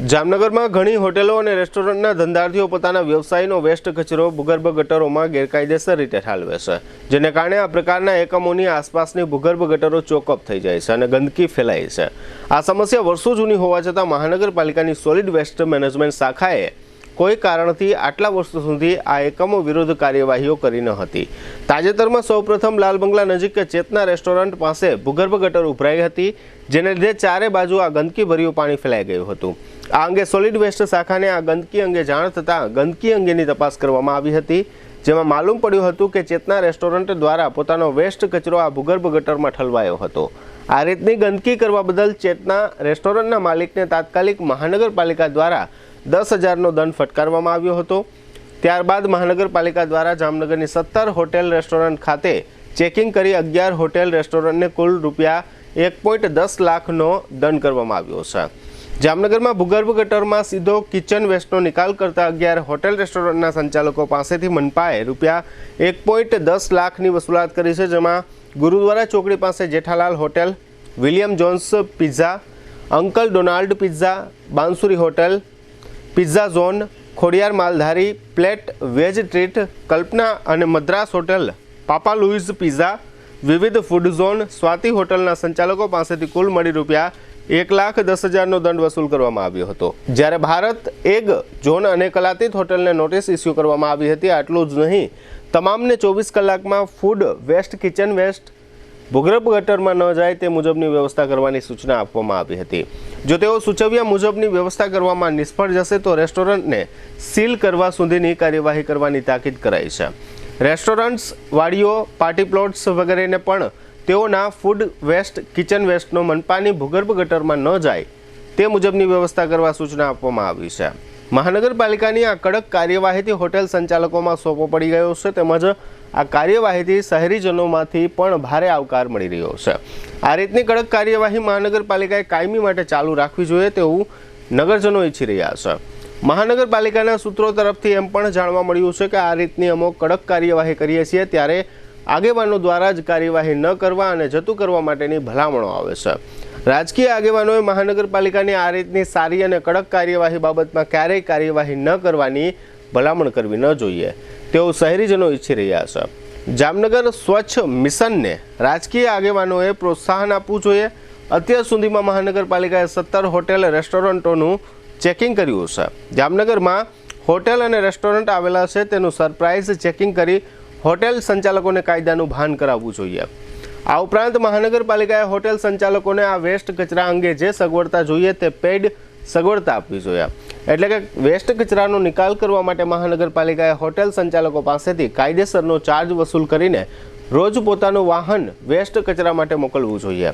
જામનગરમાં ઘણી હોટેલો અને રેસ્ટોરન્ટના ધંધાર્થીઓ પોતાના વ્યવસાયનો વેસ્ટ કચરો ભૂગર્ભ ગટરોમાં ગેરકાયદેસર રીતે ઠાલવે છે, જેને કારણે આ પ્રકારના એકમોની આસપાસની ભૂગર્ભ ગટરો ચોકઅપ થઈ જાય છે અને ગંદકી ફેલાય છે। આ સમસ્યા વર્ષો જૂની હોવા છતાં મહાનગરપાલિકાની સોલિડ વેસ્ટ મેનેજમેન્ટ શાખાએ કોઈ કારણથી આટલા વર્ષો સુધી આ એકમો વિરુદ્ધ કાર્યવાહીઓ કરી ન હતી। તાજેતરમાં સૌપ્રથમ લાલ બંગલા નજીક ચેતના રેસ્ટોરન્ટ પાસે ભૂગર્ભ ગટર ઉભરાઈ હતી, જેને લીધે ચારે બાજુ આ ગંદકીભર્યું પાણી ફેલાઈ ગયું હતું। આ અંગે સોલિડ વેસ્ટ શાખાને આ ગંદકી અંગે જાણ થતાં ગંદકી અંગેની તપાસ કરવામાં આવી હતી, જેમાં માલુમ પડ્યું હતું કે ચેતના રેસ્ટોરન્ટ દ્વારા પોતાનો વેસ્ટ કચરો આ ભૂગર્ભ ગટરમાં ઠલવાયો હતો। આ રીતની ગંદકી કરવા બદલ ચેતના રેસ્ટોરન્ટના માલિકને તાત્કાલિક મહાનગરપાલિકા દ્વારા 10,000નો દંડ ફટકારવામાં આવ્યો હતો। ત્યારબાદ મહાનગરપાલિકા દ્વારા જામનગરની 17 હોટેલ રેસ્ટોરન્ટ ખાતે ચેકિંગ કરી 11 હોટેલ રેસ્ટોરન્ટને કુલ રૂપિયા 1.10 લાખનો દંડ કરવામાં આવ્યો છે। જામનગરમાં ભૂગર્ભ ગટરમાં સીધો કિચન વેસ્ટનો નિકાલ કરતા 11 હોટેલ રેસ્ટોરન્ટના સંચાલકો પાસેથી મનપાએ રૂપિયા 1.10 લાખની વસૂલાત કરી છે, જેમાં ગુરુદ્વારા ચોકડી પાસે Jethalal hotel, William Jones pizza, Uncle Donald pizza, Bansuri hotel, pizza zone, Khodiyar Maldhari, plate veg treat, Kalpana અને Madras hotel, Papa Louis pizza, વિવિધ ફૂડ ઝોન, સ્વાતિ હોટલના સંચાલકો પાસેથી કુલ મળી રૂપિયા 1,10,000નો દંડ વસૂલ કરવામાં આવ્યો હતો। જ્યારે ભારત એગ ઝોન અને કલાતીત હોટલને નોટિસ ઇસ્યુ કરવામાં આવી હતી। આટલું જ નહીં, તમામને 24 કલાકમાં ફૂડ વેસ્ટ, કિચન વેસ્ટ ભૂગર્ભ ગટરમાં ન જાય તે મુજબની વ્યવસ્થા કરવાની સૂચના આપવામાં આવી હતી। જો તેઓ સૂચવ્યા મુજબની વ્યવસ્થા કરવામાં નિષ્ફળ જશે તો રેસ્ટોરન્ટને સીલ કરવા સુધીની કાર્યવાહી કરવાની તાકીદ કરાઈ છે। રેસ્ટોરન્ટ્સ, વાડીઓ, પાર્ટી પ્લોટ્સ વગેરેને પણ તેઓના ફૂડ વેસ્ટ, કિચન વેસ્ટનો મનપાની ભૂગર્ભ ગટરમાં ન જાય તે મુજબની વ્યવસ્થા કરવા સૂચના આપવામાં આવી છે। મહાનગરપાલિકાની આ કડક કાર્યવાહીથી હોટેલ સંચાલકોમાં સોપો પડી ગયો છે, તેમજ આ કાર્યવાહીથી શહેરીજનોમાંથી પણ ભારે આવકાર મળી રહ્યો છે। આ રીતની કડક કાર્યવાહી મહાનગરપાલિકાએ કાયમી માટે ચાલુ રાખવી જોઈએ તેવું નગરજનો ઈચ્છી રહ્યા છે। મહાનગરપાલિકાના સૂત્રો તરફથી એમ પણ જાણવા મળ્યું છે કે આ રીતની અમુક કડક કાર્યવાહી કરીએ છીએ ત્યારે આગેવાનો દ્વારા જ કાર્યવાહી ન કરવા અને જતું કરવા માટેની ભલામણો આવે છે। રાજકીય આગેવાનોએ મહાનગરપાલિકાની આ રીતની સારી અને કડક કાર્યવાહી બાબતમાં ક્યારેય કાર્યવાહી ન કરવાની ભલામણ કરવી ન જોઈએ તેવું શહેરીજનો ઈચ્છી રહ્યા છે। જામનગર સ્વચ્છ મિશનને રાજકીય આગેવાનોએ પ્રોત્સાહન આપવું જોઈએ। અત્યાર સુધીમાં મહાનગરપાલિકાએ 17 હોટેલ રેસ્ટોરન્ટોનું ચેકિંગ કર્યું છે। જામનગરમાં હોટેલ અને રેસ્ટોરન્ટ આવેલા છે તેનું સરપ્રાઇઝ ચેકિંગ કરી હોટેલ સંચાલકોને કાયદાનું ભાન કરાવવું જોઈએ। આ ઉપરાંત મહાનગરપાલિકાએ હોટેલ સંચાલકોને આ વેસ્ટ કચરા અંગે જે સગવડતા જોઈએ તે પેઇડ સગવડતા આપવી જોઈએ। એટલે કે વેસ્ટ કચરાનો નિકાલ કરવા માટે મહાનગરપાલિકાએ હોટેલ સંચાલકો પાસેથી કાયદેસરનો ચાર્જ વસૂલ કરીને રોજ પોતાનું વાહન વેસ્ટ કચરા માટે મોકલવું જોઈએ।